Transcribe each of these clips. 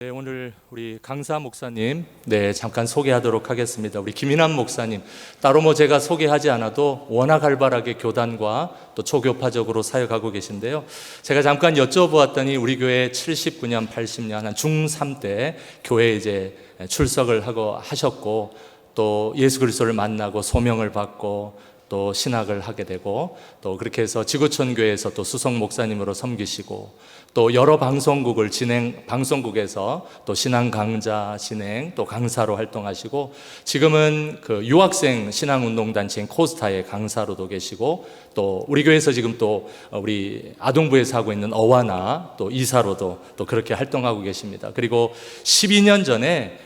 네, 오늘 우리 강사 목사님 잠깐 소개하도록 하겠습니다. 우리 김인환 목사님, 따로 제가 소개하지 않아도 워낙 활발하게 교단과 또 초교파적으로 사역하고 계신데요. 제가 잠깐 여쭤보았더니 우리 교회 79년, 80년 한 중3 때 교회에 이제 출석을 하셨고 또 예수 그리스도를 만나고 소명을 받고 또 신학을 하게 되고 또 그렇게 해서 지구촌 교회에서 또 수석 목사님으로 섬기시고 또 여러 방송국에서 또 신앙 강좌 진행 또 강사로 활동하시고 지금은 그 유학생 신앙운동단체인 코스타의 강사로도 계시고 또 우리 교회에서 지금 또 우리 아동부에서 하고 있는 어와나 또 이사로도 또 그렇게 활동하고 계십니다. 그리고 12년 전에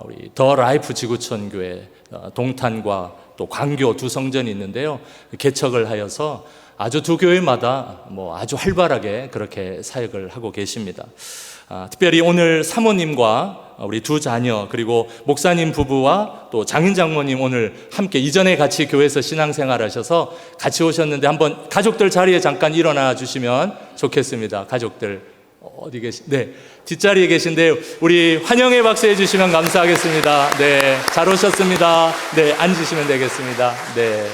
우리 더 라이프 지구촌 교회 동탄과 또 광교 두 성전이 있는데요. 개척을 하여서 아주 두 교회마다 아주 활발하게 그렇게 사역을 하고 계십니다. 특별히 오늘 사모님과 우리 두 자녀 그리고 목사님 부부와 또 장인 장모님 오늘 함께 이전에 같이 교회에서 신앙생활 하셔서 같이 오셨는데 한번 가족들 자리에 잠깐 일어나 주시면 좋겠습니다. 가족들 어디 네, 뒷자리에 계신데 우리 환영의 박수 해주시면 감사하겠습니다. 네, 잘 오셨습니다. 네, 앉으시면 되겠습니다. 네,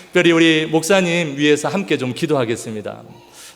특별히 우리 목사님 위해서 함께 좀 기도하겠습니다.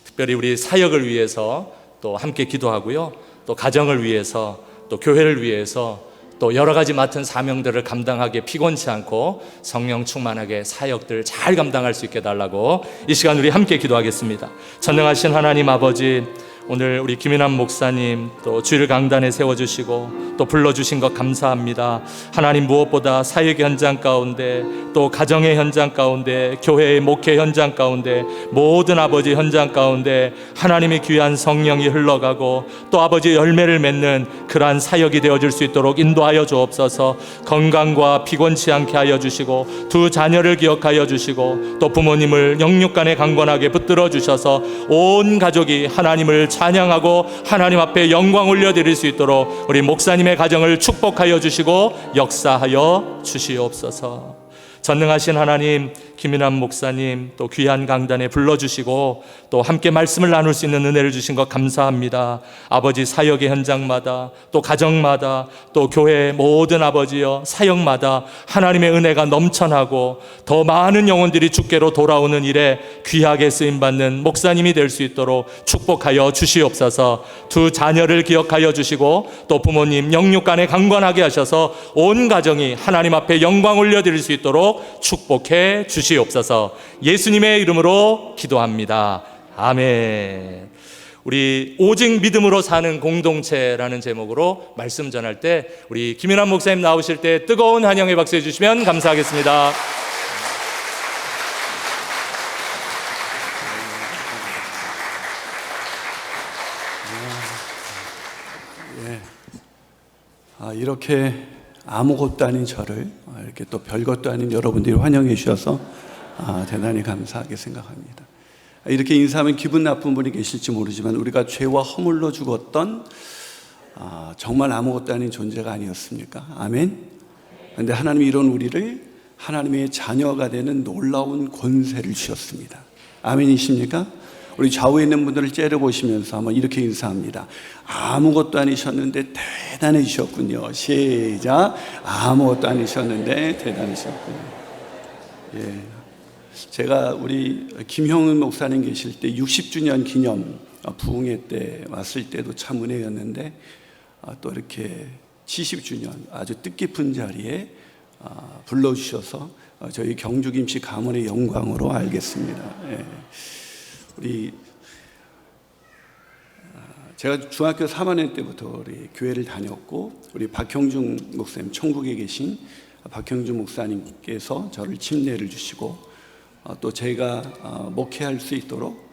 특별히 우리 사역을 위해서 또 함께 기도하고요. 또 가정을 위해서 또 교회를 위해서 또 여러 가지 맡은 사명들을 감당하기에 피곤치 않고 성령 충만하게 사역들 잘 감당할 수 있게 해달라고 이 시간 우리 함께 기도하겠습니다. 전능하신 하나님 아버지, 오늘 우리 김인환 목사님 또 주일 강단에 세워주시고 또 불러주신 것 감사합니다. 하나님, 무엇보다 사역의 현장 가운데 또 가정의 현장 가운데 교회의 목회 현장 가운데 모든 아버지 현장 가운데 하나님의 귀한 성령이 흘러가고 또 아버지 열매를 맺는 그러한 사역이 되어질 수 있도록 인도하여 주옵소서. 건강과 피곤치 않게 하여 주시고 두 자녀를 기억하여 주시고 또 부모님을 영육간에 강건하게 붙들어 주셔서 온 가족이 하나님을 찬양하고 하나님 앞에 영광 올려드릴 수 있도록 우리 목사님의 가정을 축복하여 주시고 역사하여 주시옵소서. 전능하신 하나님, 김인환 목사님 또 귀한 강단에 불러주시고 또 함께 말씀을 나눌 수 있는 은혜를 주신 것 감사합니다. 아버지, 사역의 현장마다 또 가정마다 또 교회 모든 아버지여 사역마다 하나님의 은혜가 넘쳐나고 더 많은 영혼들이 주께로 돌아오는 일에 귀하게 쓰임받는 목사님이 될 수 있도록 축복하여 주시옵소서. 두 자녀를 기억하여 주시고 또 부모님 영육간에 강건하게 하셔서 온 가정이 하나님 앞에 영광 올려드릴 수 있도록 축복해 주시옵소서. 예수님의 이름으로 기도합니다. 아멘. 우리 오직 믿음으로 사는 공동체라는 제목으로 말씀 전할 때 우리 김인환 목사님 나오실 때 뜨거운 환영의 박수 해주시면 감사하겠습니다. 이렇게 아무것도 아닌 저를 이렇게 또 별것도 아닌 여러분들이 환영해 주셔서 대단히 감사하게 생각합니다. 이렇게 인사하면 기분 나쁜 분이 계실지 모르지만 우리가 죄와 허물로 죽었던 정말 아무것도 아닌 존재가 아니었습니까? 아멘. 그런데 하나님이 이런 우리를 하나님의 자녀가 되는 놀라운 권세를 주셨습니다. 아멘이십니까? 우리 좌우에 있는 분들을 째려보시면서 한번 이렇게 인사합니다. 아무것도 아니셨는데 대단해지셨군요. 시작. 아무것도 아니셨는데 대단하셨군요. 예. 제가 우리 김형은 목사님 계실 때 60주년 기념 부흥회 때 왔을 때도 참 은혜였는데 또 이렇게 70주년 아주 뜻깊은 자리에 불러주셔서 저희 경주김씨 가문의 영광으로 알겠습니다. 예. 제가 중학교 3학년 때부터 우리 교회를 다녔고 우리 박형중 목사님, 천국에 계신 박형중 목사님께서 저를 침례를 주시고 또 제가 목회할 수 있도록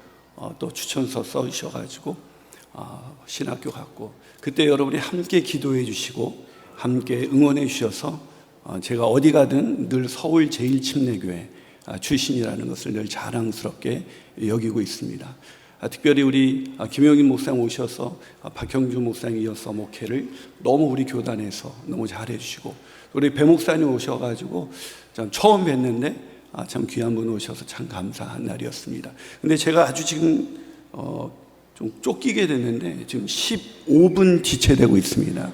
또 추천서 써주셔가지고 신학교 갔고 그때 여러분이 함께 기도해 주시고 함께 응원해 주셔서 제가 어디 가든 늘 서울 제일침례교회 출신이라는 것을 늘 자랑스럽게 여기고 있습니다. 특별히 우리 김용인 목사님 오셔서 박형주 목사님 이어서 목회를 너무 우리 교단에서 너무 잘해 주시고 우리 배 목사님 오셔가지고 참 처음 뵀는데 참 귀한 분 오셔서 참 감사한 날이었습니다. 근데 제가 아주 지금 좀 쫓기게 됐는데 지금 15분 지체되고 있습니다.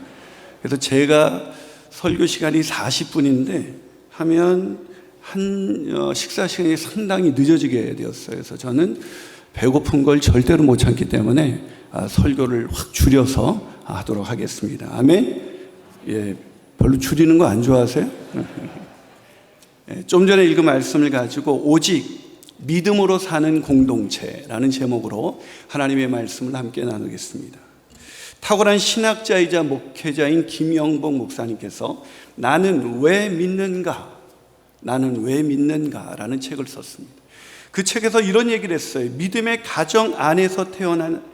그래서 제가 설교 시간이 40분인데 하면 식사 시간이 상당히 늦어지게 되었어요. 그래서 저는 배고픈 걸 절대로 못 참기 때문에 설교를 확 줄여서 하도록 하겠습니다. 아멘. 예, 별로 줄이는 거 안 좋아하세요? 좀 전에 읽은 말씀을 가지고 오직 믿음으로 사는 공동체라는 제목으로 하나님의 말씀을 함께 나누겠습니다. 탁월한 신학자이자 목회자인 김영복 목사님께서 나는 왜 믿는가? 나는 왜 믿는가? 라는 책을 썼습니다. 그 책에서 이런 얘기를 했어요. 믿음의 가정 안에서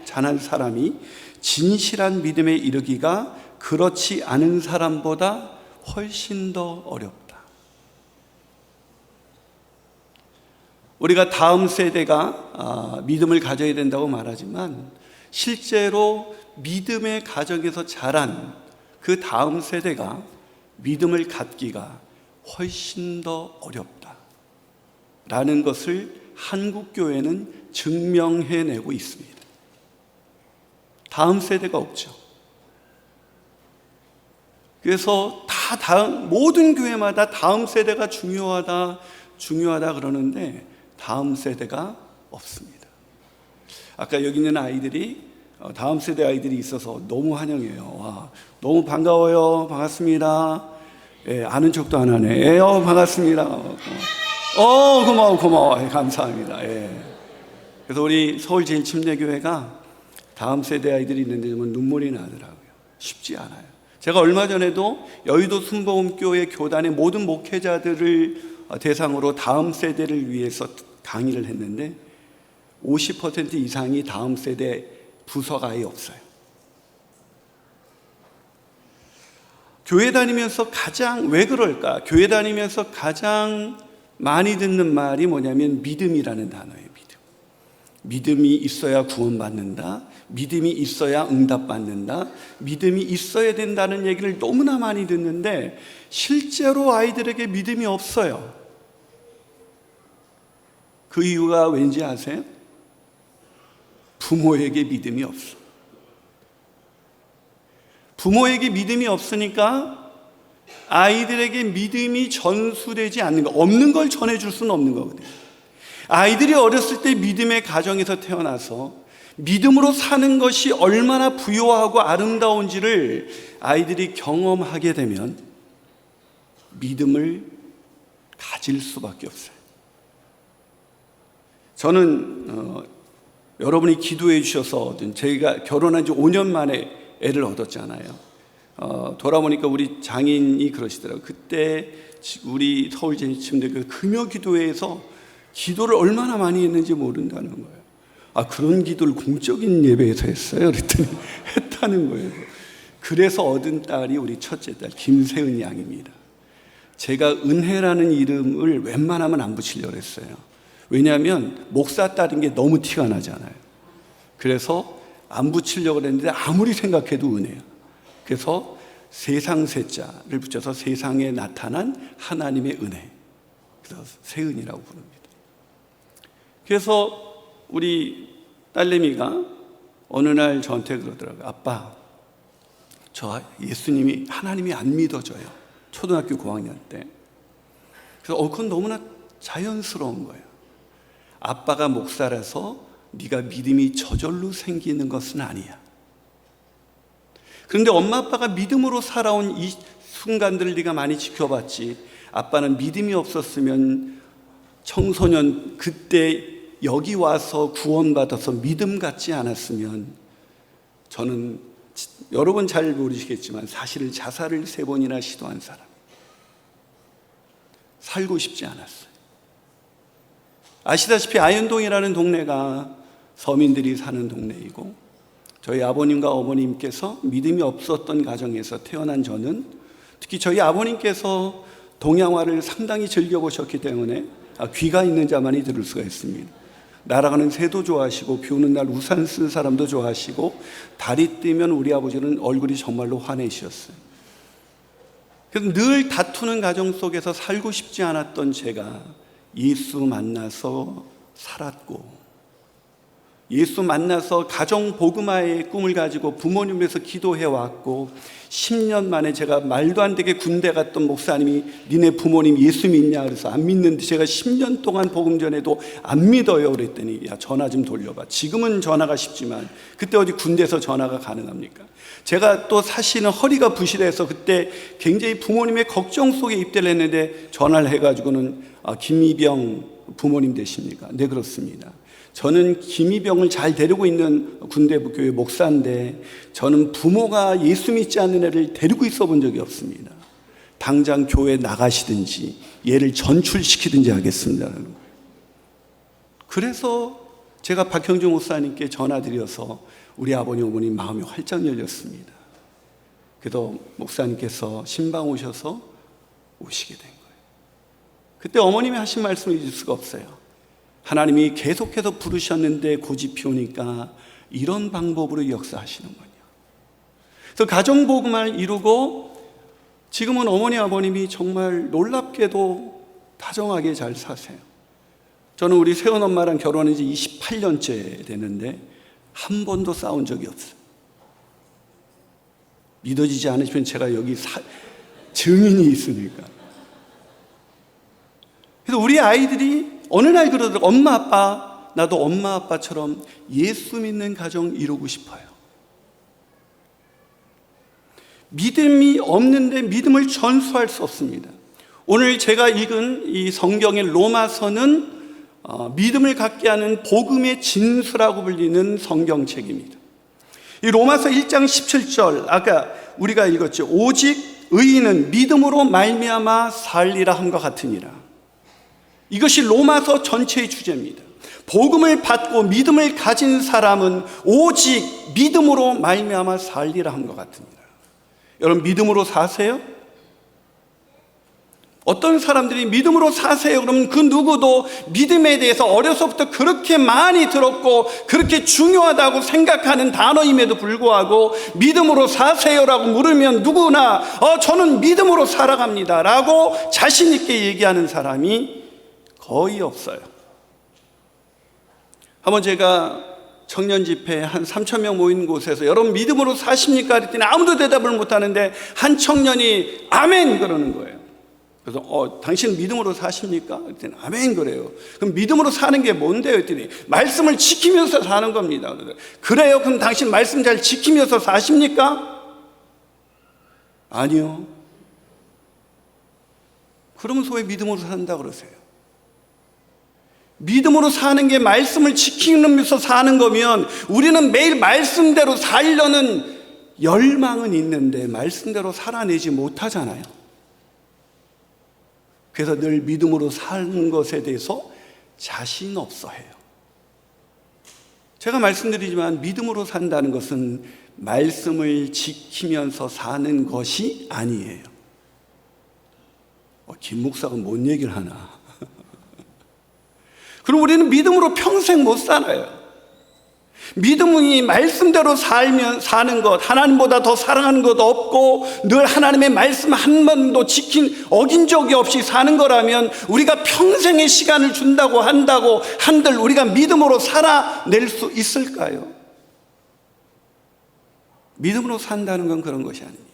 자란 사람이 진실한 믿음에 이르기가 그렇지 않은 사람보다 훨씬 더 어렵다. 우리가 다음 세대가 믿음을 가져야 된다고 말하지만 실제로 믿음의 가정에서 자란 그 다음 세대가 믿음을 갖기가 훨씬 더 어렵다라는 것을 한국교회는 증명해내고 있습니다. 다음 세대가 없죠. 그래서 모든 교회마다 다음 세대가 중요하다 그러는데 다음 세대가 없습니다. 아까 여기 있는 아이들이 다음 세대 아이들이 있어서 너무 환영해요. 와, 너무 반가워요. 반갑습니다. 예, 아는 척도 안 하네. 예, 반갑습니다. 고마워. 예, 감사합니다. 예. 그래서 우리 서울제일침례교회가 다음 세대 아이들이 있는데 정말 눈물이 나더라고요. 쉽지 않아요. 제가 얼마 전에도 여의도 순복음교회 교단의 모든 목회자들을 대상으로 다음 세대를 위해서 강의를 했는데 50% 이상이 다음 세대 부서가 아예 없어요. 교회 다니면서 왜 그럴까? 교회 다니면서 가장 많이 듣는 말이 뭐냐면 믿음이라는 단어예요. 믿음이 있어야 구원받는다. 믿음이 있어야 응답받는다. 믿음이 있어야 된다는 얘기를 너무나 많이 듣는데 실제로 아이들에게 믿음이 없어요. 그 이유가 왠지 아세요? 부모에게 믿음이 없어. 부모에게 믿음이 없으니까 아이들에게 믿음이 전수되지 않는 거, 없는 걸 전해줄 수는 없는 거거든요. 아이들이 어렸을 때 믿음의 가정에서 태어나서 믿음으로 사는 것이 얼마나 부요하고 아름다운지를 아이들이 경험하게 되면 믿음을 가질 수밖에 없어요. 저는 여러분이 기도해 주셔서 저희가 결혼한 지 5년 만에 애를 얻었잖아요. 돌아보니까 우리 장인이 그러시더라고요. 그때 우리 서울제일침례교회 금요기도회에서 기도를 얼마나 많이 했는지 모른다는 거예요. 그런 기도를 공적인 예배에서 했어요. 그랬더니 했다는 거예요. 그래서 얻은 딸이 우리 첫째 딸 김세은 양입니다. 제가 은혜라는 이름을 웬만하면 안 붙이려고 했어요. 왜냐하면 목사 딸인 게 너무 티가 나잖아요. 그래서 안 붙이려고 했는데 아무리 생각해도 은혜야. 그래서 세상 세자를 붙여서 세상에 나타난 하나님의 은혜. 그래서 세은이라고 부릅니다. 그래서 우리 딸내미가 어느 날 저한테 그러더라고요. 아빠, 저 예수님이 하나님이 안 믿어져요. 초등학교 고학년 때. 그래서 그건 너무나 자연스러운 거예요. 아빠가 목사라서 네가 믿음이 저절로 생기는 것은 아니야. 그런데 엄마 아빠가 믿음으로 살아온 이 순간들을 네가 많이 지켜봤지. 아빠는 믿음이 없었으면 청소년 그때 여기 와서 구원받아서 믿음 갖지 않았으면 저는 여러분 잘 모르시겠지만 사실 자살을 3번이나 시도한 사람. 살고 싶지 않았어요. 아시다시피 아현동이라는 동네가 서민들이 사는 동네이고 저희 아버님과 어머님께서 믿음이 없었던 가정에서 태어난 저는 특히 저희 아버님께서 동양화를 상당히 즐겨보셨기 때문에 귀가 있는 자만이 들을 수가 있습니다. 날아가는 새도 좋아하시고 비 오는 날 우산 쓴 사람도 좋아하시고 달이 뜨면 우리 아버지는 얼굴이 정말로 환해지셨어요. 그래서 늘 다투는 가정 속에서 살고 싶지 않았던 제가 예수 만나서 살았고 예수 만나서 가정 복음화의 꿈을 가지고 부모님에서 기도해 왔고 10년 만에 제가 말도 안 되게 군대 갔던 목사님이 니네 부모님 예수 믿냐 그래서 안 믿는데 제가 10년 동안 복음 전에도 안 믿어요 그랬더니 야 전화 좀 돌려봐. 지금은 전화가 쉽지만 그때 어디 군대에서 전화가 가능합니까? 제가 또 사실은 허리가 부실해서 그때 굉장히 부모님의 걱정 속에 입대를 했는데 전화를 해가지고는 김이병 부모님 되십니까? 네 그렇습니다. 저는 김이병을 잘 데리고 있는 군대교회 목사인데 저는 부모가 예수 믿지 않는 애를 데리고 있어 본 적이 없습니다. 당장 교회 나가시든지 얘를 전출시키든지 하겠습니다라는 거예요. 그래서 제가 박형준 목사님께 전화드려서 우리 아버님 어머님 마음이 활짝 열렸습니다. 그래서 목사님께서 신방 오셔서 오시게 된 거예요. 그때 어머님이 하신 말씀을 잊을 수가 없어요. 하나님이 계속해서 부르셨는데 고집 피우니까 이런 방법으로 역사하시는군요. 그래서 가정복음을 이루고 지금은 어머니 아버님이 정말 놀랍게도 다정하게 잘 사세요. 저는 우리 새언엄마랑 결혼한 지 28년째 되는데 한 번도 싸운 적이 없어요. 믿어지지 않으시면 제가 여기 증인이 있으니까. 그래서 우리 아이들이 어느 날 그러더라고요. 엄마 아빠 나도 엄마 아빠처럼 예수 믿는 가정 이루고 싶어요. 믿음이 없는데 믿음을 전수할 수 없습니다. 오늘 제가 읽은 이 성경의 로마서는 믿음을 갖게 하는 복음의 진수라고 불리는 성경책입니다. 이 로마서 1장 17절 아까 우리가 읽었죠. 오직 의인은 믿음으로 말미암아 살리라 함과 같으니라. 이것이 로마서 전체의 주제입니다. 복음을 받고 믿음을 가진 사람은 오직 믿음으로 말미암아 살리라 함과 같으니라. 여러분 믿음으로 사세요? 어떤 사람들이 믿음으로 사세요 그러면 그 누구도 믿음에 대해서 어려서부터 그렇게 많이 들었고 그렇게 중요하다고 생각하는 단어임에도 불구하고 믿음으로 사세요라고 물으면 누구나 저는 믿음으로 살아갑니다 라고 자신 있게 얘기하는 사람이 거의 없어요. 한번 제가 청년 집회 한 3,000명 모인 곳에서 여러분 믿음으로 사십니까? 그랬더니 아무도 대답을 못하는데 한 청년이 아멘 그러는 거예요. 그래서 당신 믿음으로 사십니까? 그랬더니 아멘 그래요. 그럼 믿음으로 사는 게 뭔데요? 그랬더니 말씀을 지키면서 사는 겁니다. 그래요? 그럼 당신 말씀 잘 지키면서 사십니까? 아니요. 그러면 왜 믿음으로 산다 그러세요? 믿음으로 사는 게 말씀을 지키면서 사는 거면 우리는 매일 말씀대로 살려는 열망은 있는데 말씀대로 살아내지 못하잖아요. 그래서 늘 믿음으로 사는 것에 대해서 자신 없어 해요. 제가 말씀드리지만 믿음으로 산다는 것은 말씀을 지키면서 사는 것이 아니에요. 김 목사가 뭔 얘기를 하나. 그럼 우리는 믿음으로 평생 못 살아요. 믿음이 말씀대로 사는 것, 하나님보다 더 사랑하는 것 없고 늘 하나님의 말씀 한 번도 어긴 적이 없이 사는 거라면 우리가 평생의 시간을 준다고 한들 우리가 믿음으로 살아낼 수 있을까요? 믿음으로 산다는 건 그런 것이 아닙니다.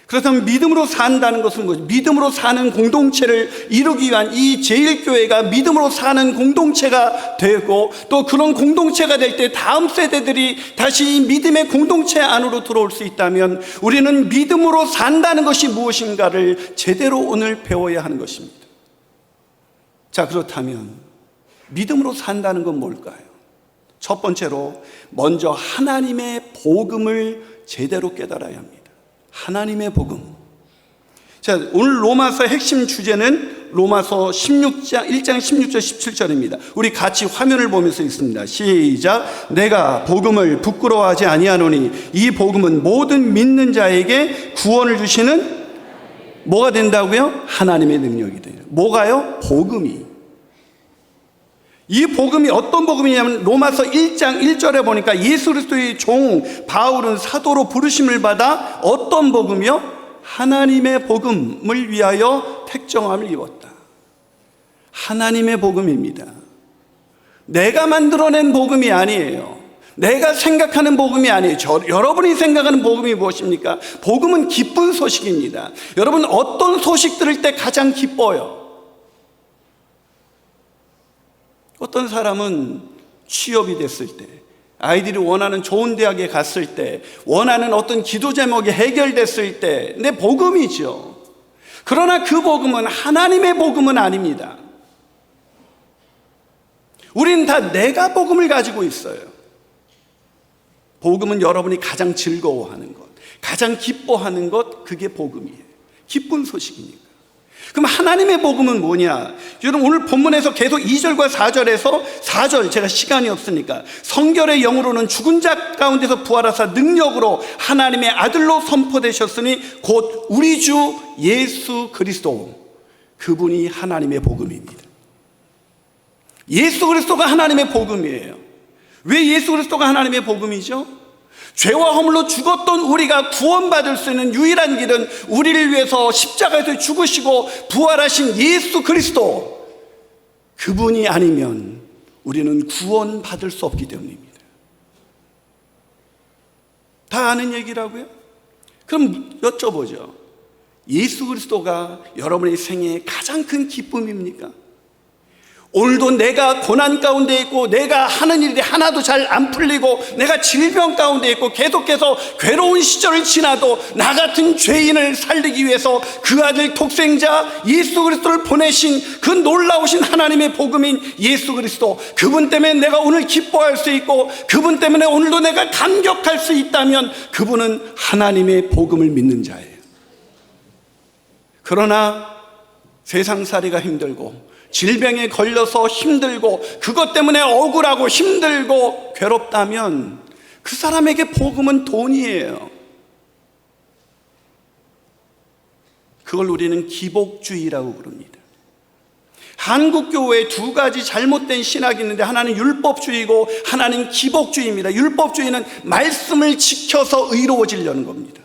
그렇다면 믿음으로 산다는 것은 뭐죠? 믿음으로 사는 공동체를 이루기 위한 이 제일교회가 믿음으로 사는 공동체가 되고 또 그런 공동체가 될 때 다음 세대들이 다시 이 믿음의 공동체 안으로 들어올 수 있다면 우리는 믿음으로 산다는 것이 무엇인가를 제대로 오늘 배워야 하는 것입니다. 자, 그렇다면 믿음으로 산다는 건 뭘까요? 첫 번째로 먼저 하나님의 복음을 제대로 깨달아야 합니다. 하나님의 복음. 자, 오늘 로마서 핵심 주제는 로마서 1장 16절 17절입니다. 우리 같이 화면을 보면서 읽습니다. 시작. 내가 복음을 부끄러워하지 아니하노니 이 복음은 모든 믿는 자에게 구원을 주시는 뭐가 된다고요? 하나님의 능력이 돼요. 뭐가요? 복음이. 이 복음이 어떤 복음이냐면 로마서 1장 1절에 보니까 예수 그리스도의 종 바울은 사도로 부르심을 받아 어떤 복음이요? 하나님의 복음을 위하여 택정함을 입었다. 하나님의 복음입니다. 내가 만들어낸 복음이 아니에요. 내가 생각하는 복음이 아니에요. 여러분이 생각하는 복음이 무엇입니까? 복음은 기쁜 소식입니다. 여러분, 어떤 소식 들을 때 가장 기뻐요? 어떤 사람은 취업이 됐을 때, 아이들이 원하는 좋은 대학에 갔을 때, 원하는 어떤 기도 제목이 해결됐을 때, 내 복음이죠. 그러나 그 복음은 하나님의 복음은 아닙니다. 우리는 다 내가 복음을 가지고 있어요. 복음은 여러분이 가장 즐거워하는 것, 가장 기뻐하는 것, 그게 복음이에요. 기쁜 소식이니까. 그럼 하나님의 복음은 뭐냐? 여러분, 오늘 본문에서 계속 2절과 4절에서 4절, 제가 시간이 없으니까, 성결의 영으로는 죽은 자 가운데서 부활하사 능력으로 하나님의 아들로 선포되셨으니 곧 우리 주 예수 그리스도, 그분이 하나님의 복음입니다. 예수 그리스도가 하나님의 복음이에요. 왜 예수 그리스도가 하나님의 복음이죠? 죄와 허물로 죽었던 우리가 구원받을 수 있는 유일한 길은 우리를 위해서 십자가에서 죽으시고 부활하신 예수 그리스도, 그분이 아니면 우리는 구원받을 수 없기 때문입니다. 다 아는 얘기라고요? 그럼 여쭤보죠. 예수 그리스도가 여러분의 생애의 가장 큰 기쁨입니까? 오늘도 내가 고난 가운데 있고, 내가 하는 일이 하나도 잘 안 풀리고, 내가 질병 가운데 있고 계속해서 괴로운 시절을 지나도 나 같은 죄인을 살리기 위해서 그 아들 독생자 예수 그리스도를 보내신 그 놀라우신 하나님의 복음인 예수 그리스도, 그분 때문에 내가 오늘 기뻐할 수 있고, 그분 때문에 오늘도 내가 감격할 수 있다면 그분은 하나님의 복음을 믿는 자예요. 그러나 세상살이가 힘들고, 질병에 걸려서 힘들고, 그것 때문에 억울하고 힘들고 괴롭다면 그 사람에게 복음은 돈이에요. 그걸 우리는 기복주의라고 부릅니다. 한국 교회에 두 가지 잘못된 신학이 있는데, 하나는 율법주의고 하나는 기복주의입니다. 율법주의는 말씀을 지켜서 의로워지려는 겁니다.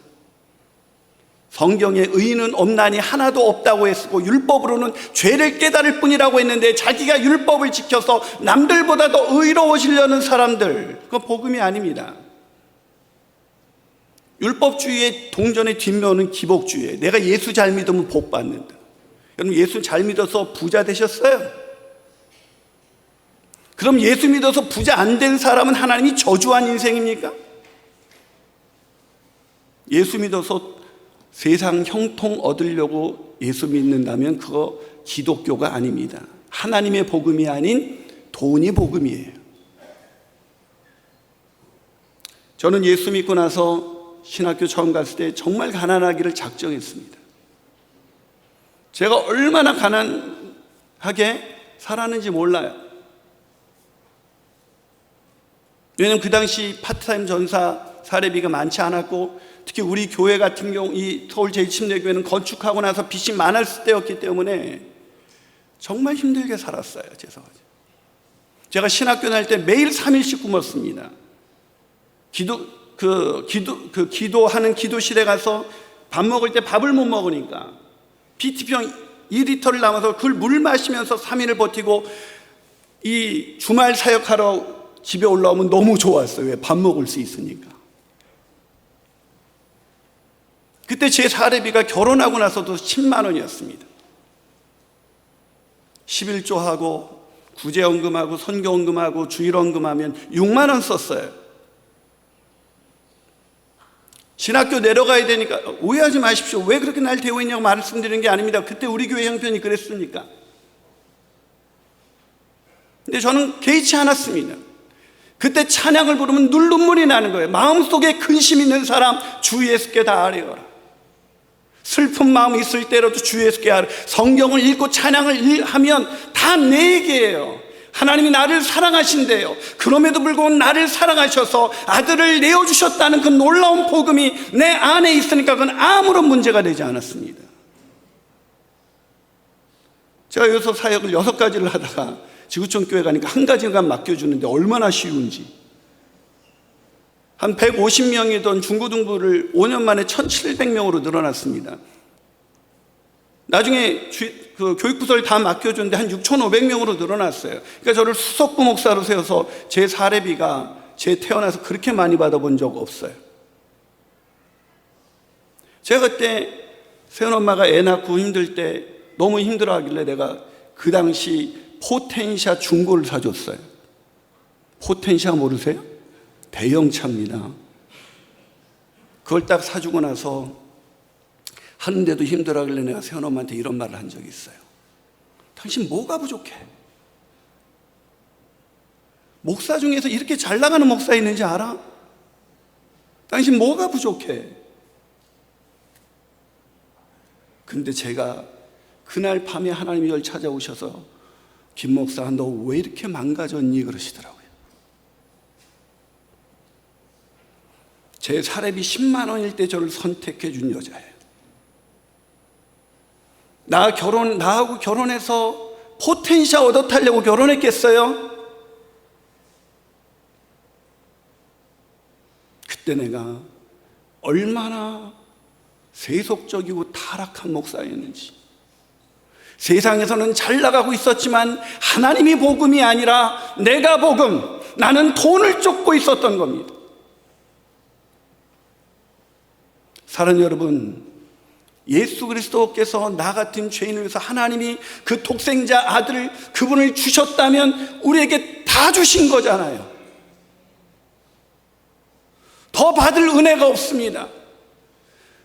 성경에 의인은 없나니 하나도 없다고 했고, 율법으로는 죄를 깨달을 뿐이라고 했는데, 자기가 율법을 지켜서 남들보다 더 의로워지려는 사람들, 그건 복음이 아닙니다. 율법주의의 동전의 뒷면은 기복주의예요. 내가 예수 잘 믿으면 복 받는다. 여러분, 예수 잘 믿어서 부자 되셨어요? 그럼 예수 믿어서 부자 안 된 사람은 하나님이 저주한 인생입니까? 예수 믿어서 세상 형통 얻으려고 예수 믿는다면 그거 기독교가 아닙니다. 하나님의 복음이 아닌 돈이 복음이에요. 저는 예수 믿고 나서 신학교 처음 갔을 때 정말 가난하기를 작정했습니다. 제가 얼마나 가난하게 살았는지 몰라요. 왜냐하면 그 당시 파트타임 전사 사례비가 많지 않았고, 특히 우리 교회 같은 경우, 이 서울 제1침례교회는 건축하고 나서 빚이 많았을 때였기 때문에 정말 힘들게 살았어요. 제가 신학교 다닐 때 매일 3일씩 굶었습니다. 기도하는 기도실에 가서 밥 먹을 때 밥을 못 먹으니까 PT병 2리터를 남아서 그걸 물 마시면서 3일을 버티고, 이 주말 사역하러 집에 올라오면 너무 좋았어요. 왜? 밥 먹을 수 있으니까. 그때 제 사례비가 결혼하고 나서도 10만 원이었습니다. 11조하고 구제헌금하고 선교헌금하고 주일헌금하면 6만 원 썼어요. 신학교 내려가야 되니까, 오해하지 마십시오. 왜 그렇게 날 데우고 있냐고 말씀드리는 게 아닙니다. 그때 우리 교회 형편이 그랬으니까. 근데 저는 개의치 않았습니다. 그때 찬양을 부르면 눈물이 나는 거예요. 마음속에 근심 있는 사람 주 예수께 다 아뢰어라. 슬픈 마음이 있을 때라도 주 예수께 아뢰. 성경을 읽고 찬양을 하면 다 내 얘기예요. 하나님이 나를 사랑하신대요. 그럼에도 불구하고 나를 사랑하셔서 아들을 내어주셨다는 그 놀라운 복음이 내 안에 있으니까 그건 아무런 문제가 되지 않았습니다. 제가 여기서 사역을 6가지를 하다가 지구촌 교회 가니까 1가지만 맡겨주는데 얼마나 쉬운지. 한 150명이던 중고등부를 5년 만에 1700명으로 늘어났습니다. 나중에 그 교육부서를 다 맡겨줬는데 한 6,500명으로 늘어났어요. 그러니까 저를 수석부 목사로 세워서 제 사례비가 제 태어나서 그렇게 많이 받아본 적 없어요. 제가 그때 새언엄마가 애 낳고 힘들 때 너무 힘들어하길래 내가 그 당시 포텐샤 중고를 사줬어요. 포텐샤 모르세요? 대형차입니다. 그걸 딱 사주고 나서 하는데도 힘들어하길래 내가 새언엄마한테 이런 말을 한 적이 있어요. 당신 뭐가 부족해? 목사 중에서 이렇게 잘 나가는 목사 있는지 알아? 당신 뭐가 부족해? 근데 제가 그날 밤에 하나님이 저를 찾아오셔서 김 목사, 너 왜 이렇게 망가졌니? 그러시더라고요. 제 사례비 10만 원일 때 저를 선택해 준 여자예요. 나하고 결혼해서 포텐샤 얻어 타려고 결혼했겠어요? 그때 내가 얼마나 세속적이고 타락한 목사였는지. 세상에서는 잘 나가고 있었지만 하나님이 복음이 아니라 내가 복음, 나는 돈을 쫓고 있었던 겁니다. 사랑하는 여러분, 예수 그리스도께서 나 같은 죄인을 위해서 하나님이 그 독생자 아들을, 그분을 주셨다면 우리에게 다 주신 거잖아요. 더 받을 은혜가 없습니다.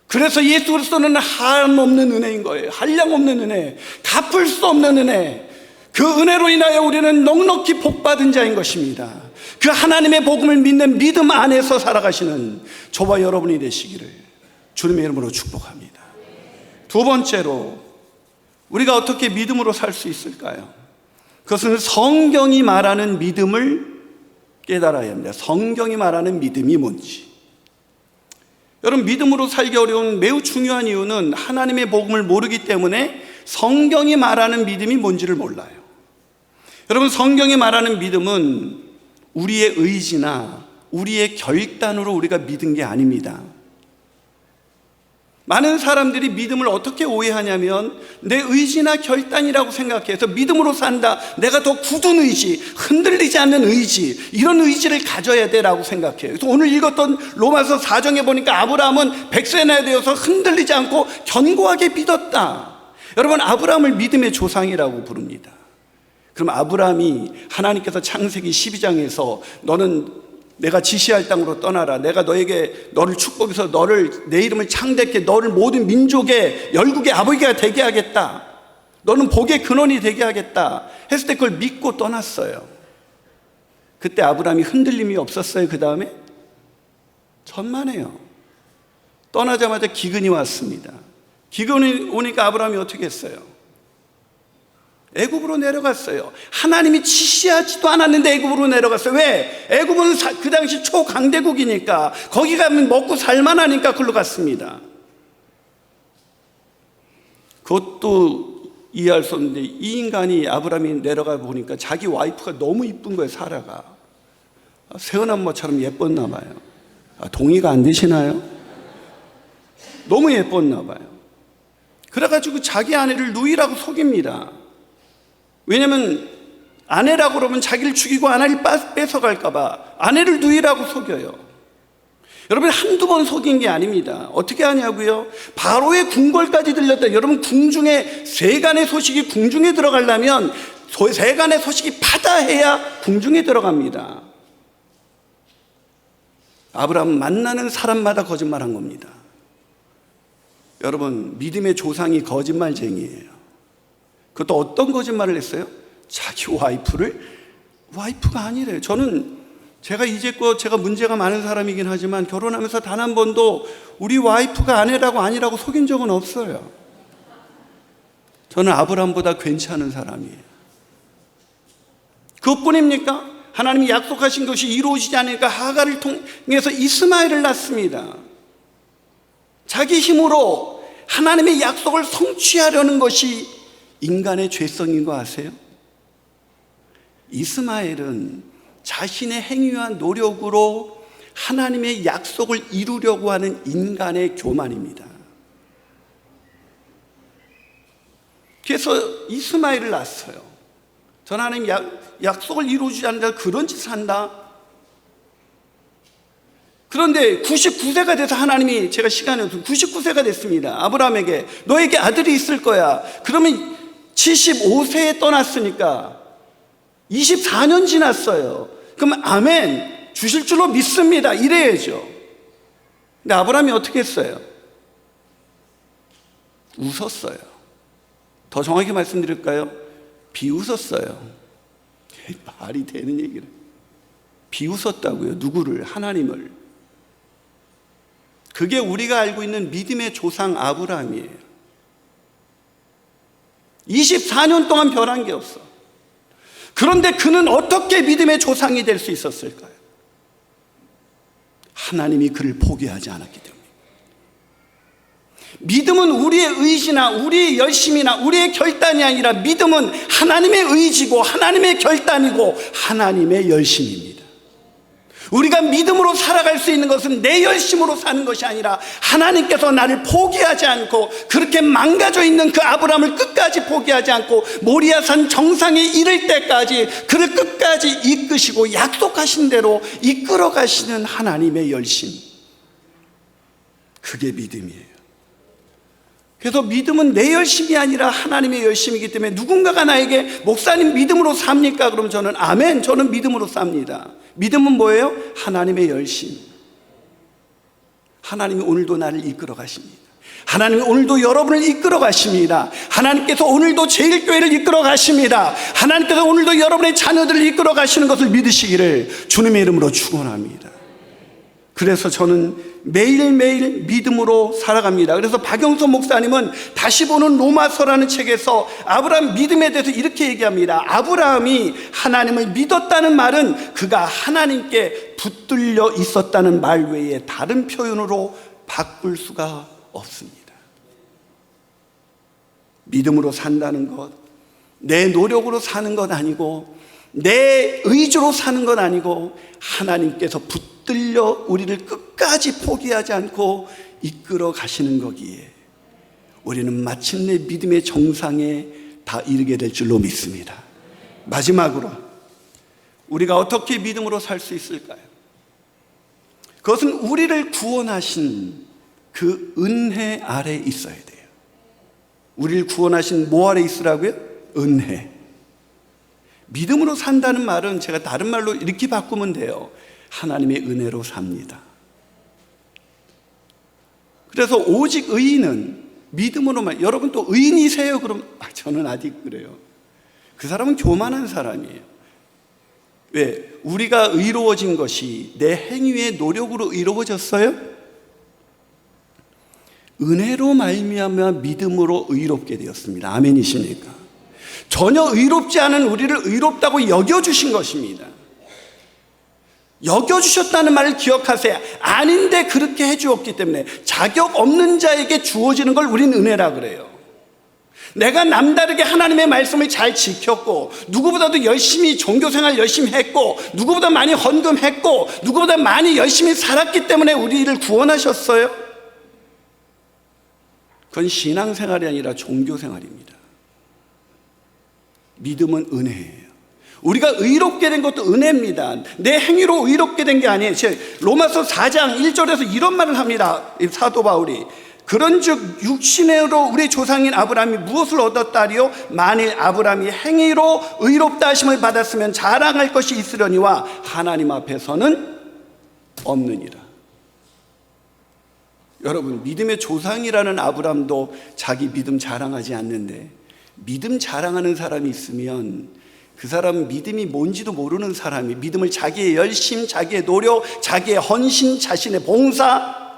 그래서 예수 그리스도는 한없는 은혜인 거예요. 한량 없는 은혜, 갚을 수 없는 은혜. 그 은혜로 인하여 우리는 넉넉히 복받은 자인 것입니다. 그 하나님의 복음을 믿는 믿음 안에서 살아가시는 저와 여러분이 되시기를 주님의 이름으로 축복합니다. 두 번째로 우리가 어떻게 믿음으로 살 수 있을까요? 그것은 성경이 말하는 믿음을 깨달아야 합니다. 성경이 말하는 믿음이 뭔지. 여러분, 믿음으로 살기 어려운 매우 중요한 이유는 하나님의 복음을 모르기 때문에 성경이 말하는 믿음이 뭔지를 몰라요. 여러분, 성경이 말하는 믿음은 우리의 의지나 우리의 결단으로 우리가 믿은 게 아닙니다. 많은 사람들이 믿음을 어떻게 오해하냐면 내 의지나 결단이라고 생각해서 믿음으로 산다, 내가 더 굳은 의지, 흔들리지 않는 의지, 이런 의지를 가져야 돼라고 생각해요. 그래서 오늘 읽었던 로마서 4장에 보니까 아브라함은 100세나 되어서 흔들리지 않고 견고하게 믿었다. 여러분, 아브라함을 믿음의 조상이라고 부릅니다. 그럼 아브라함이 하나님께서 창세기 12장에서 너는 내가 지시할 땅으로 떠나라, 내가 너를 축복해서 내 이름을 창대케, 너를 모든 민족의 열국의 아버지가 되게 하겠다, 너는 복의 근원이 되게 하겠다 했을 때 그걸 믿고 떠났어요. 그때 아브라함이 흔들림이 없었어요? 그 다음에? 천만에요. 떠나자마자 기근이 왔습니다. 기근이 오니까 아브라함이 어떻게 했어요? 애굽으로 내려갔어요. 하나님이 지시하지도 않았는데 애굽으로 내려갔어요. 왜? 애굽은 그 당시 초강대국이니까, 거기 가면 먹고 살만하니까 그걸로 갔습니다. 그것도 이해할 수 없는데 이 인간이, 아브라함이 내려가 보니까 자기 와이프가 너무 이쁜 거예요. 사라가 새언엄마처럼 예뻤나 봐요. 동의가 안 되시나요? 너무 예뻤나 봐요. 그래가지고 자기 아내를 누이라고 속입니다. 왜냐면 아내라고 그러면 자기를 죽이고 아내를 뺏어갈까 봐 아내를 누이라고 속여요. 여러분, 한두 번 속인 게 아닙니다. 어떻게 하냐고요? 바로의 궁궐까지 들렸다. 여러분, 궁중에, 세간의 소식이 궁중에 들어가려면 세간의 소식이 파다해야 궁중에 들어갑니다. 아브라함은 만나는 사람마다 거짓말한 겁니다. 여러분, 믿음의 조상이 거짓말쟁이에요. 그것도 어떤 거짓말을 했어요? 자기 와이프가 아니래요. 제가 이제껏 제가 문제가 많은 사람이긴 하지만 결혼하면서 단 한 번도 우리 와이프가 아니라고 속인 적은 없어요. 저는 아브라함보다 괜찮은 사람이에요. 그것뿐입니까? 하나님이 약속하신 것이 이루어지지 않으니까 하갈을 통해서 이스마엘을 낳습니다. 자기 힘으로 하나님의 약속을 성취하려는 것이 인간의 죄성인 거 아세요? 이스마엘은 자신의 행위와 노력으로 하나님의 약속을 이루려고 하는 인간의 교만입니다. 그래서 이스마엘을 낳았어요. 전 하나님 약속을 이루어주지 않는다, 그런 짓을 한다. 그런데 99세가 돼서 하나님이, 제가 시간이 없어서 99세가 됐습니다. 아브라함에게 너에게 아들이 있을 거야. 그러면 75세에 떠났으니까 24년 지났어요. 그럼 아멘, 주실 줄로 믿습니다, 이래야죠. 근데 아브라함이 어떻게 했어요? 웃었어요. 더 정확히 말씀드릴까요? 비웃었어요. 말이 되는 얘기를. 비웃었다고요. 누구를? 하나님을. 그게 우리가 알고 있는 믿음의 조상 아브라함이에요. 24년 동안 변한 게 없어. 그런데 그는 어떻게 믿음의 조상이 될 수 있었을까요? 하나님이 그를 포기하지 않았기 때문에. 믿음은 우리의 의지나 우리의 열심이나 우리의 결단이 아니라, 믿음은 하나님의 의지고 하나님의 결단이고 하나님의 열심입니다. 우리가 믿음으로 살아갈 수 있는 것은 내 열심으로 사는 것이 아니라, 하나님께서 나를 포기하지 않고, 그렇게 망가져 있는 그 아브라함을 끝까지 포기하지 않고 모리아산 정상에 이를 때까지 그를 끝까지 이끄시고 약속하신 대로 이끌어 가시는 하나님의 열심, 그게 믿음이에요. 그래서 믿음은 내 열심이 아니라 하나님의 열심이기 때문에, 누군가가 나에게 목사님 믿음으로 삽니까? 그러면 저는 아멘, 저는 믿음으로 삽니다. 믿음은 뭐예요? 하나님의 열심. 하나님이 오늘도 나를 이끌어 가십니다. 하나님이 오늘도 여러분을 이끌어 가십니다. 하나님께서 오늘도 제일교회를 이끌어 가십니다. 하나님께서 오늘도 여러분의 자녀들을 이끌어 가시는 것을 믿으시기를 주님의 이름으로 축원합니다. 그래서 저는 매일매일 믿음으로 살아갑니다. 그래서 박영선 목사님은 다시 보는 로마서라는 책에서 아브라함 믿음에 대해서 이렇게 얘기합니다. 아브라함이 하나님을 믿었다는 말은 그가 하나님께 붙들려 있었다는 말 외에 다른 표현으로 바꿀 수가 없습니다. 믿음으로 산다는 것, 내 노력으로 사는 것 아니고, 내 의지로 사는 건 아니고, 하나님께서 붙들려 우리를 끝까지 포기하지 않고 이끌어 가시는 거기에 우리는 마침내 믿음의 정상에 다 이르게 될 줄로 믿습니다. 마지막으로 우리가 어떻게 믿음으로 살 수 있을까요? 그것은 우리를 구원하신 그 은혜 아래 있어야 돼요. 우리를 구원하신 뭐 아래 있으라고요? 은혜. 믿음으로 산다는 말은 제가 다른 말로 이렇게 바꾸면 돼요. 하나님의 은혜로 삽니다. 그래서 오직 의인은 믿음으로만. 여러분 또 의인이세요? 그럼 저는 아직 그래요. 그 사람은 교만한 사람이에요. 왜? 우리가 의로워진 것이 내 행위의 노력으로 의로워졌어요? 은혜로 말미암아 믿음으로 의롭게 되었습니다. 아멘이십니까? 전혀 의롭지 않은 우리를 의롭다고 여겨주신 것입니다. 여겨주셨다는 말을 기억하세요. 아닌데 그렇게 해주었기 때문에, 자격 없는 자에게 주어지는 걸 우린 은혜라 그래요. 내가 남다르게 하나님의 말씀을 잘 지켰고, 누구보다도 열심히 종교생활 열심히 했고, 누구보다 많이 헌금했고, 누구보다 많이 열심히 살았기 때문에 우리를 구원하셨어요? 그건 신앙생활이 아니라 종교생활입니다. 믿음은 은혜예요. 우리가 의롭게 된 것도 은혜입니다. 내 행위로 의롭게 된 게 아니에요. 로마서 4장 1절에서 이런 말을 합니다. 사도 바울이. 그런즉 육신으로 우리 조상인 아브라함이 무엇을 얻었다리요? 만일 아브라함이 행위로 의롭다 하심을 받았으면 자랑할 것이 있으려니와 하나님 앞에서는 없느니라. 여러분, 믿음의 조상이라는 아브라함도 자기 믿음 자랑하지 않는데, 믿음 자랑하는 사람이 있으면 그 사람은 믿음이 뭔지도 모르는 사람이, 믿음을 자기의 열심, 자기의 노력, 자기의 헌신, 자신의 봉사,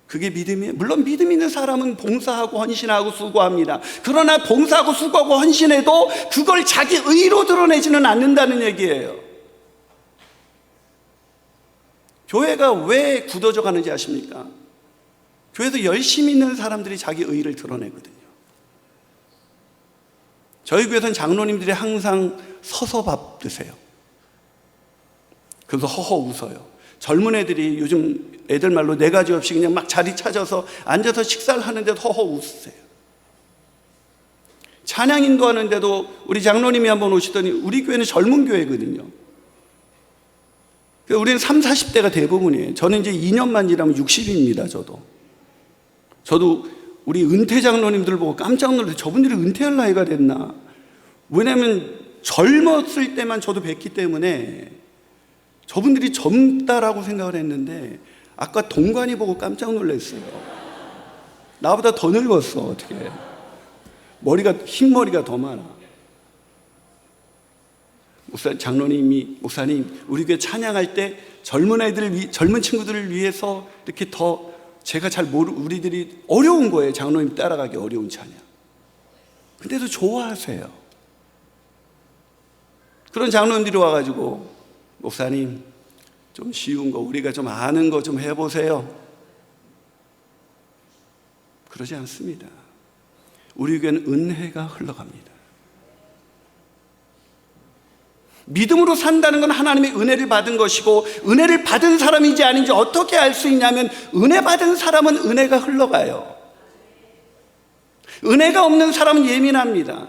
그게 믿음이에요. 물론 믿음 있는 사람은 봉사하고 헌신하고 수고합니다. 그러나 봉사하고 수고하고 헌신해도 그걸 자기 의로 드러내지는 않는다는 얘기예요. 교회가 왜 굳어져 가는지 아십니까? 교회에서 열심히 있는 사람들이 자기 의를 드러내거든요. 저희 교회에서는 장로님들이 항상 서서 밥 드세요. 그래서 허허 웃어요. 젊은 애들이 요즘 애들 말로 4가지 없이 그냥 막 자리 찾아서 앉아서 식사를 하는데도 허허 웃으세요. 찬양 인도하는데도 우리 장로님이 한번 오시더니 우리 교회는 젊은 교회거든요. 우리는 30, 40대가 대부분이에요. 저는 이제 2년만 지나면 60입니다. 저도 우리 은퇴 장로님들 보고 깜짝 놀랐어요. 저분들이 은퇴할 나이가 됐나? 왜냐하면 젊었을 때만 저도 뵀기 때문에 저분들이 젊다라고 생각을 했는데 아까 동관이 보고 깜짝 놀랐어요. 나보다 더 늙었어. 어떻게 흰머리가 더 많아. 목사님 우리 교회 찬양할 때 젊은 친구들을 위해서 이렇게 더 제가 우리들이 어려운 거예요. 장로님 따라가기 어려운 찬양. 근데도 좋아하세요. 그런 장로님들이 와가지고 목사님 좀 쉬운 거 우리가 좀 아는 거 좀 해보세요. 그러지 않습니다. 우리 교회는 은혜가 흘러갑니다. 믿음으로 산다는 건 하나님의 은혜를 받은 것이고, 은혜를 받은 사람인지 아닌지 어떻게 알 수 있냐면 은혜 받은 사람은 은혜가 흘러가요. 은혜가 없는 사람은 예민합니다.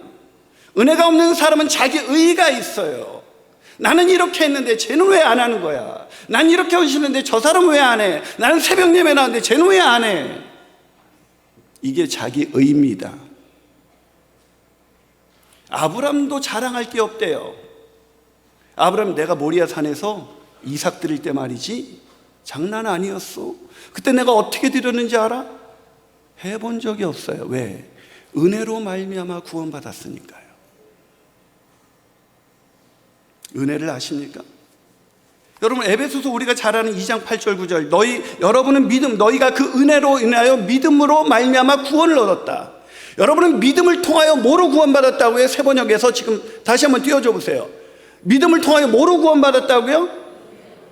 은혜가 없는 사람은 자기 의의가 있어요. 나는 이렇게 했는데 쟤는 왜 안 하는 거야? 난 이렇게 하시는데 저 사람은 왜 안 해? 나는 새벽 예배 나왔는데 쟤는 왜 안 해? 이게 자기 의입니다. 아브람도 자랑할 게 없대요. 아브람, 내가 모리아 산에서 이삭 드릴 때 말이지 장난 아니었어. 그때 내가 어떻게 드렸는지 알아? 해본 적이 없어요. 왜? 은혜로 말미암아 구원받았으니까요. 은혜를 아십니까? 여러분, 에베소서 우리가 잘 아는 2장 8절 9절, 여러분은 너희가 그 은혜로 인하여 믿음으로 말미암아 구원을 얻었다. 여러분은 믿음을 통하여 뭐로 구원받았다고요? 세번역에서 지금 다시 한번 띄워줘 보세요. 믿음을 통하여 뭐로 구원받았다고요?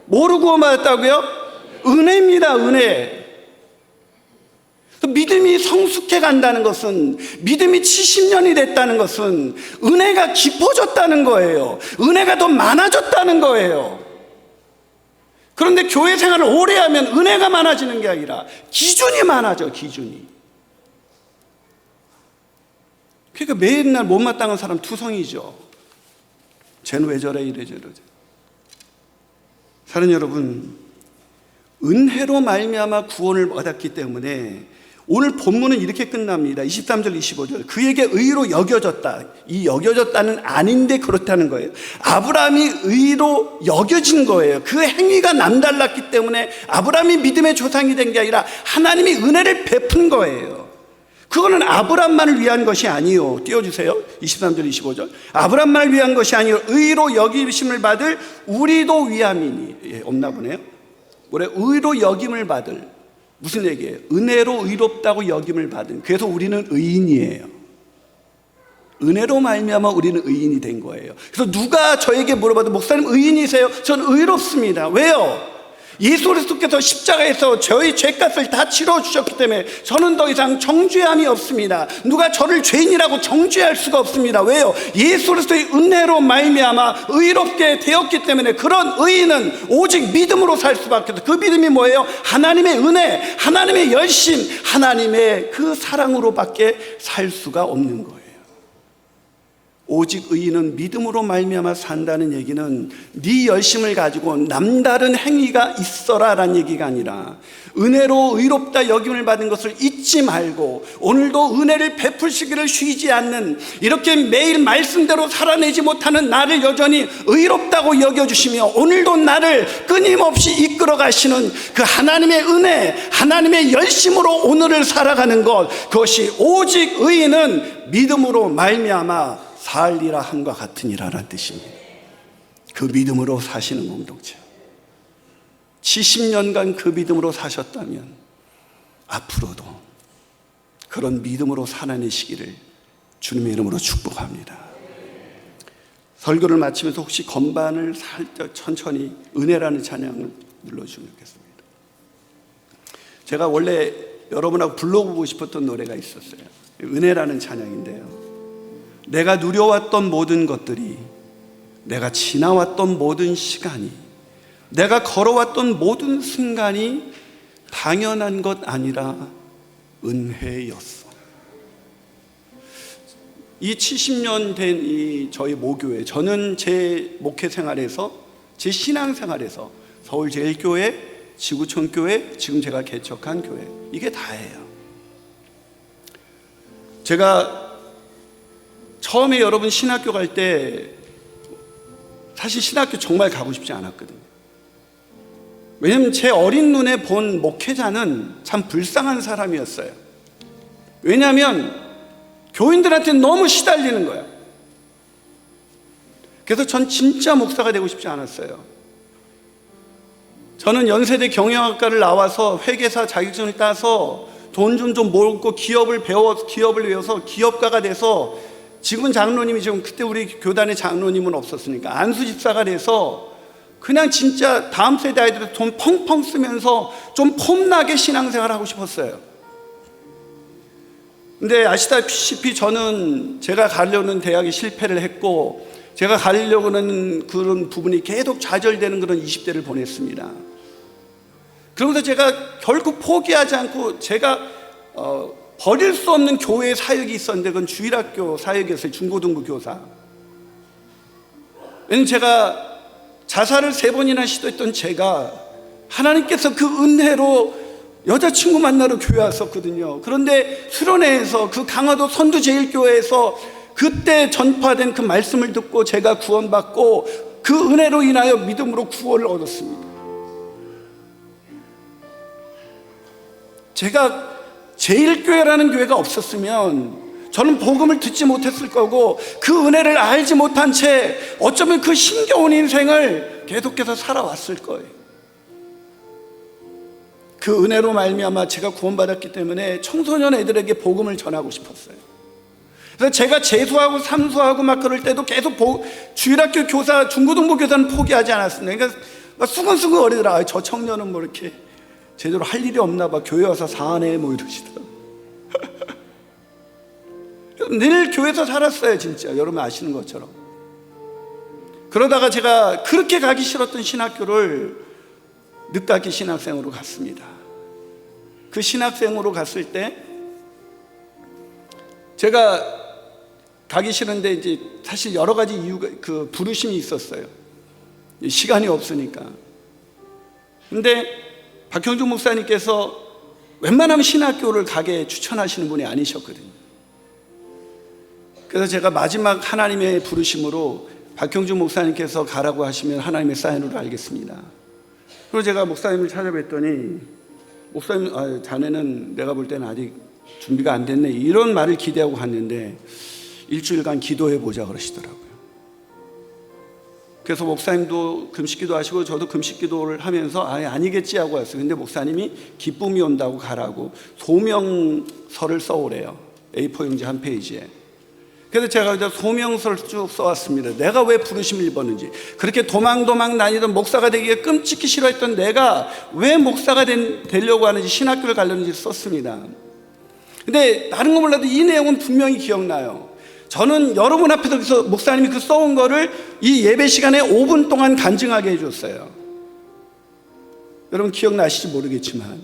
뭐로 구원받았다고요? 은혜입니다. 은혜. 믿음이 성숙해 간다는 것은, 믿음이 70년이 됐다는 것은 은혜가 깊어졌다는 거예요. 은혜가 더 많아졌다는 거예요. 그런데 교회 생활을 오래 하면 은혜가 많아지는 게 아니라 기준이 많아져. 기준이. 그러니까 맨날 못마땅한 사람 투성이죠. 쟤는 왜 저래 이래 저래. 사랑하는 여러분, 은혜로 말미암아 구원을 받았기 때문에 오늘 본문은 이렇게 끝납니다. 23절 25절, 그에게 의로 여겨졌다. 이 여겨졌다는 아닌데 그렇다는 거예요. 아브라함이 의로 여겨진 거예요. 그 행위가 남달랐기 때문에 아브라함이 믿음의 조상이 된 게 아니라 하나님이 은혜를 베푼 거예요. 그거는 아브람만을 위한 것이 아니요. 띄워주세요. 23절 25절. 아브람만을 위한 것이 아니요 의로 여김을 받을 우리도 위함이니. 예, 없나 보네요. 뭐래? 의로 여김을 받을. 무슨 얘기예요? 은혜로 의롭다고 여김을 받은. 그래서 우리는 의인이에요. 은혜로 말미암아 우리는 의인이 된 거예요. 그래서 누가 저에게 물어봐도 목사님 의인이세요? 전 의롭습니다. 왜요? 예수 그리스도께서 십자가에서 저희 죄값을 다 치러주셨기 때문에 저는 더 이상 정죄함이 없습니다. 누가 저를 죄인이라고 정죄할 수가 없습니다. 왜요? 예수 그리스도의 은혜로 말미암아 의롭게 되었기 때문에 그런 의인은 오직 믿음으로 살 수밖에 없어요. 그 믿음이 뭐예요? 하나님의 은혜, 하나님의 열심, 하나님의 그 사랑으로밖에 살 수가 없는 거예요. 오직 의인은 믿음으로 말미암아 산다는 얘기는 네 열심을 가지고 남다른 행위가 있어라라는 얘기가 아니라 은혜로 의롭다 여김을 받은 것을 잊지 말고 오늘도 은혜를 베푸시기를 쉬지 않는, 이렇게 매일 말씀대로 살아내지 못하는 나를 여전히 의롭다고 여겨주시며 오늘도 나를 끊임없이 이끌어 가시는 그 하나님의 은혜, 하나님의 열심으로 오늘을 살아가는 것, 그것이 오직 의인은 믿음으로 말미암아 살리라 함과 같으니라라는 뜻입니다. 그 믿음으로 사시는 공동체, 70년간 그 믿음으로 사셨다면 앞으로도 그런 믿음으로 살아내시기를 주님의 이름으로 축복합니다. 설교를 마치면서 혹시 건반을 살짝 천천히 은혜라는 찬양을 눌러주시면 좋겠습니다. 제가 원래 여러분하고 불러보고 싶었던 노래가 있었어요. 은혜라는 찬양인데요, 내가 누려왔던 모든 것들이, 내가 지나왔던 모든 시간이, 내가 걸어왔던 모든 순간이 당연한 것 아니라 은혜였어. 이 70년 된 이 저희 모교회, 저는 제 목회 생활에서, 제 신앙 생활에서 서울제일교회, 지구촌교회, 지금 제가 개척한 교회, 이게 다예요. 제가 처음에 여러분 신학교 갈 때 사실 신학교 정말 가고 싶지 않았거든요. 왜냐하면 제 어린 눈에 본 목회자는 참 불쌍한 사람이었어요. 왜냐하면 교인들한테 너무 시달리는 거야. 그래서 전 진짜 목사가 되고 싶지 않았어요. 저는 연세대 경영학과를 나와서 회계사 자격증을 따서 돈 좀 모으고 기업을 외워서 기업가가 돼서, 지금은 장로님이, 지금 그때 우리 교단의 장로님은 없었으니까 안수집사가 돼서 그냥 진짜 다음 세대 아이들한테 돈 펑펑 쓰면서 좀 폼나게 신앙생활을 하고 싶었어요. 근데 아시다시피 저는 제가 가려는 대학에 실패를 했고, 제가 가려고 하는 그런 부분이 계속 좌절되는 그런 20대를 보냈습니다. 그러면서 제가 결국 포기하지 않고, 제가 버릴 수 없는 교회 사역이 있었는데, 그건 주일학교 사역이었어요. 중고등부 교사. 왜냐면 제가 자살을 3번이나 시도했던 제가, 하나님께서 그 은혜로 여자친구 만나러 교회 왔었거든요. 그런데 수련회에서, 그 강화도 선두제일교회에서 그때 전파된 그 말씀을 듣고 제가 구원받고, 그 은혜로 인하여 믿음으로 구원을 얻었습니다. 제가 제일교회라는 교회가 없었으면 저는 복음을 듣지 못했을 거고, 그 은혜를 알지 못한 채 어쩌면 그 힘겨운 인생을 계속해서 살아왔을 거예요. 그 은혜로 말미암아 제가 구원받았기 때문에 청소년 애들에게 복음을 전하고 싶었어요. 그래서 제가 재수하고 삼수하고 막 그럴 때도 계속 주일학교 교사, 중고등부 교사는 포기하지 않았습니다. 그러니까 막 수근수근 거리더라. 저 청년은 뭐 이렇게 제대로 할 일이 없나 봐, 교회 와서 사네 뭐 이러시더라고요. 늘 교회에서 살았어요, 진짜. 여러분 아시는 것처럼. 그러다가 제가 그렇게 가기 싫었던 신학교를 늦가기 신학생으로 갔습니다. 그 신학생으로 갔을 때 제가 가기 싫은데, 이제 사실 여러 가지 이유가, 그 부르심이 있었어요. 시간이 없으니까. 근데 박형준 목사님께서 웬만하면 신학교를 가게 추천하시는 분이 아니셨거든요. 그래서 제가 마지막 하나님의 부르심으로 박형준 목사님께서 가라고 하시면 하나님의 사인으로 알겠습니다. 그리고 제가 목사님을 찾아뵀더니, 목사님, 자네는 내가 볼 때는 아직 준비가 안 됐네, 이런 말을 기대하고 갔는데, 일주일간 기도해 보자 그러시더라고요. 그래서 목사님도 금식기도 하시고 저도 금식기도를 하면서 아니겠지 하고 왔어요. 근데 목사님이 기쁨이 온다고 가라고 소명서를 써오래요. A4 용지 한 페이지에. 그래서 제가 이제 소명서를 쭉 써왔습니다. 내가 왜 부르심을 입었는지, 그렇게 도망도망 다니던 목사가 되기에 끔찍히 싫어했던 내가 왜 목사가 되려고 하는지, 신학교를 가려는지 썼습니다. 근데 다른 거 몰라도 이 내용은 분명히 기억나요. 저는 여러분 앞에서 목사님이 그 써온 거를 이 예배 시간에 5분 동안 간증하게 해줬어요. 여러분 기억나실지 모르겠지만,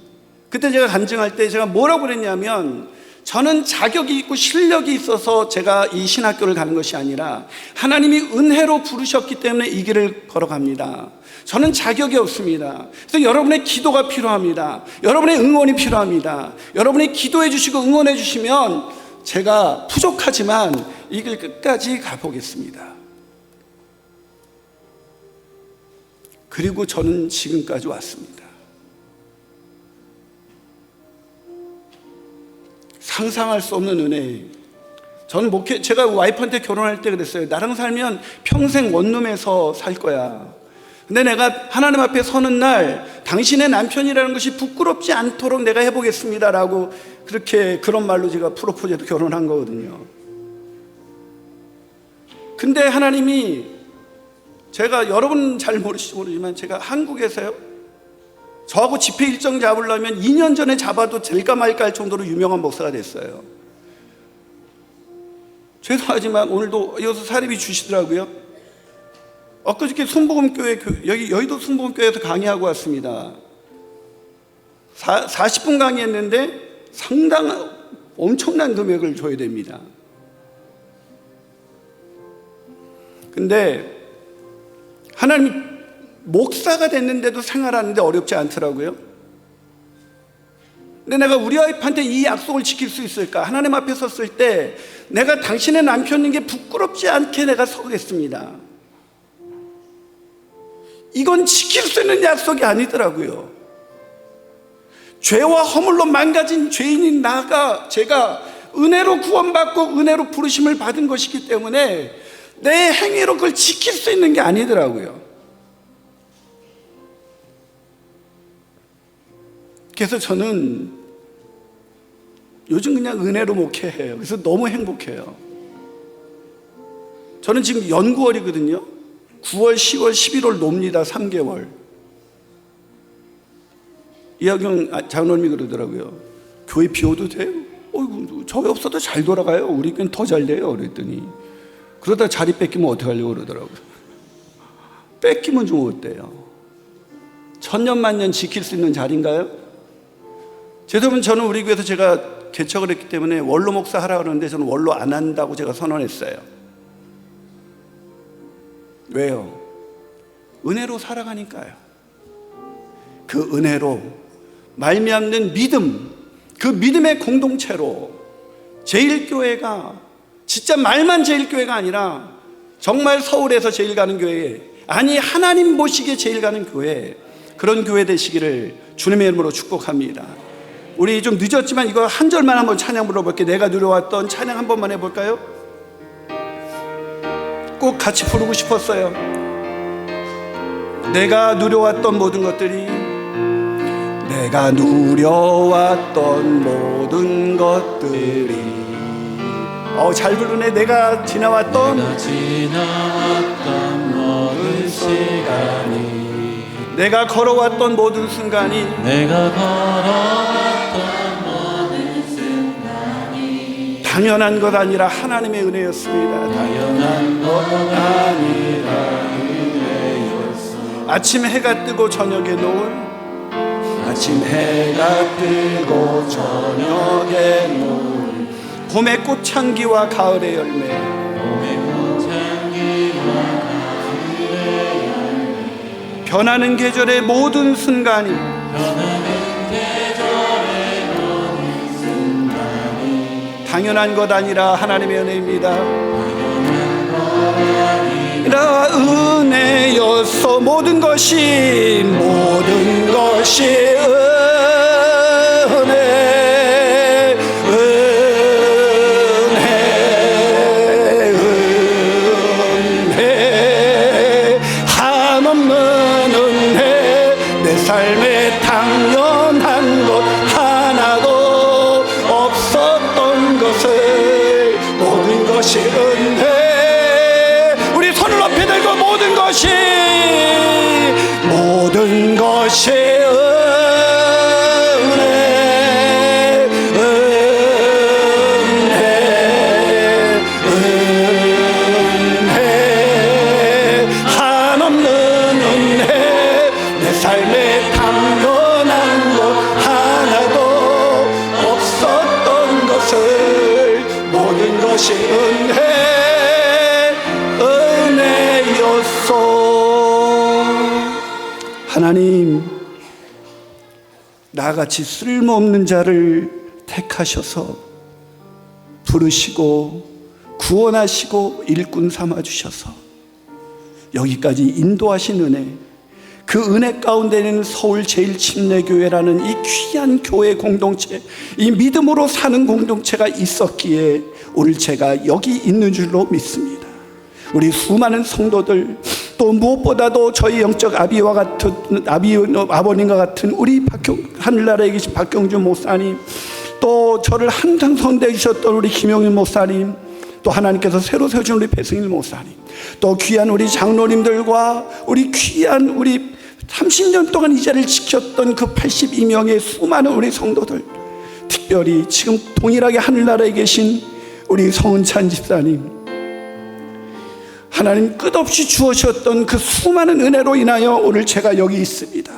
그때 제가 간증할 때 제가 뭐라고 그랬냐면, 저는 자격이 있고 실력이 있어서 제가 이 신학교를 가는 것이 아니라 하나님이 은혜로 부르셨기 때문에 이 길을 걸어갑니다. 저는 자격이 없습니다. 그래서 여러분의 기도가 필요합니다. 여러분의 응원이 필요합니다. 여러분이 기도해 주시고 응원해 주시면 제가 부족하지만 이 길 끝까지 가보겠습니다. 그리고 저는 지금까지 왔습니다. 상상할 수 없는 은혜. 저는 제가 와이프한테 결혼할 때 그랬어요. 나랑 살면 평생 원룸에서 살 거야. 근데 내가 하나님 앞에 서는 날 당신의 남편이라는 것이 부끄럽지 않도록 내가 해보겠습니다라고, 그런 말로 제가 프로포즈해도 결혼한 거거든요. 근데 하나님이, 제가 여러분 잘 모르실지 모르지만 제가 한국에서요, 저하고 집회 일정 잡으려면 2년 전에 잡아도 될까 말까 할 정도로 유명한 목사가 됐어요. 죄송하지만 오늘도 여기서 사례비 주시더라고요. 엊그저께 순복음교회, 여의도 순복음교회에서 강의하고 왔습니다. 40분 강의했는데 엄청난 금액을 줘야 됩니다. 근데 하나님 목사가 됐는데도 생활하는데 어렵지 않더라고요. 근데 내가 우리 와이프한테 이 약속을 지킬 수 있을까? 하나님 앞에 섰을 때 내가 당신의 남편인 게 부끄럽지 않게 내가 서겠습니다. 이건 지킬 수 있는 약속이 아니더라고요. 죄와 허물로 망가진 죄인인 제가 은혜로 구원받고 은혜로 부르심을 받은 것이기 때문에 내 행위로 그걸 지킬 수 있는 게 아니더라고요. 그래서 저는 요즘 그냥 은혜로 목회해요. 그래서 너무 행복해요. 저는 지금 연구월이거든요. 9월, 10월, 11월 놉니다. 3개월. 이하경 장로님이 그러더라고요. 교회 비워도 돼요? 어이구, 저희 없어도 잘 돌아가요. 우리 교회는 더 잘 돼요. 그랬더니 그러다 자리 뺏기면 어떡하려고 그러더라고요. 뺏기면 좀 어때요? 천년만년 지킬 수 있는 자리인가요? 여러분, 저는 우리 교회에서 제가 개척을 했기 때문에 원로 목사 하라고 그러는데 저는 원로 안 한다고 제가 선언했어요. 왜요? 은혜로 살아가니까요. 그 은혜로 말미암는 믿음, 그 믿음의 공동체로 제일교회가 진짜 말만 제일교회가 아니라 정말 서울에서 제일 가는 교회, 아니 하나님 보시기에 제일 가는 교회, 그런 교회 되시기를 주님의 이름으로 축복합니다. 우리 좀 늦었지만 이거 한 절만 한번 찬양 불러볼게요. 내가 누려왔던 찬양 한 번만 해볼까요? 꼭 같이 부르고 싶었어요. 내가 누려왔던 모든 것들이, 내가 누려왔던 모든 것들이, 잘 부르네. 내가 지나왔던 모든 시간이, 내가 걸어왔던 모든 순간이, 당연한 것 아니라 하나님의 은혜였습니다. 당연한 것 아니라 은혜였습니다. 아침 해가 뜨고 저녁에 노을, 아침 해가 뜨고 저녁에 노을, 봄의 꽃향기와 가을의 열매, 변하는 계절의 모든 순간이, 당연한 것 아니라 하나님의 은혜입니다. 은혜였어. 모든 것이 은혜, 한없는 은혜, 내 삶에 당연한 것 하나도 없었던 것을, 모든 것이 은혜. 우리 손을 높이 들고 모든 것이 은혜, 한없는 은혜, 내 삶에 당연한 것 하나도 없었던 것을, 모든 것이 은혜였소. 하나님, 나같이 쓸모없는 자를 택하셔서 부르시고 구원하시고 일꾼 삼아주셔서 여기까지 인도하신 은혜, 그 은혜 가운데는 서울 제일침례교회라는 이 귀한 교회 공동체, 이 믿음으로 사는 공동체가 있었기에 오늘 제가 여기 있는 줄로 믿습니다. 우리 수많은 성도들, 또 무엇보다도 저희 영적 아버님과 같은 우리 하늘나라에 계신 박경주 목사님, 또 저를 항상 선대해 주셨던 우리 김용일 목사님, 또 하나님께서 새로 세우신 우리 배승일 목사님, 또 귀한 우리 장로님들과 우리 귀한 우리 30년 동안 이 자리를 지켰던 그 82명의 수많은 우리 성도들, 특별히 지금 동일하게 하늘나라에 계신 우리 성은찬 집사님, 하나님 끝없이 주어주셨던 그 수많은 은혜로 인하여 오늘 제가 여기 있습니다.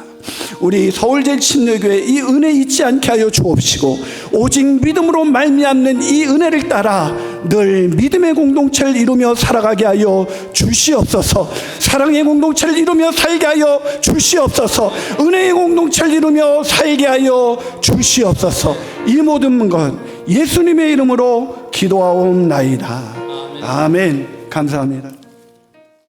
우리 서울제일침례교회 이 은혜 잊지 않게 하여 주옵시고, 오직 믿음으로 말미암는 이 은혜를 따라 늘 믿음의 공동체를 이루며 살아가게 하여 주시옵소서. 사랑의 공동체를 이루며 살게 하여 주시옵소서. 은혜의 공동체를 이루며 살게 하여 주시옵소서. 이 모든 것 예수님의 이름으로 기도하옵나이다. 아멘. 감사합니다.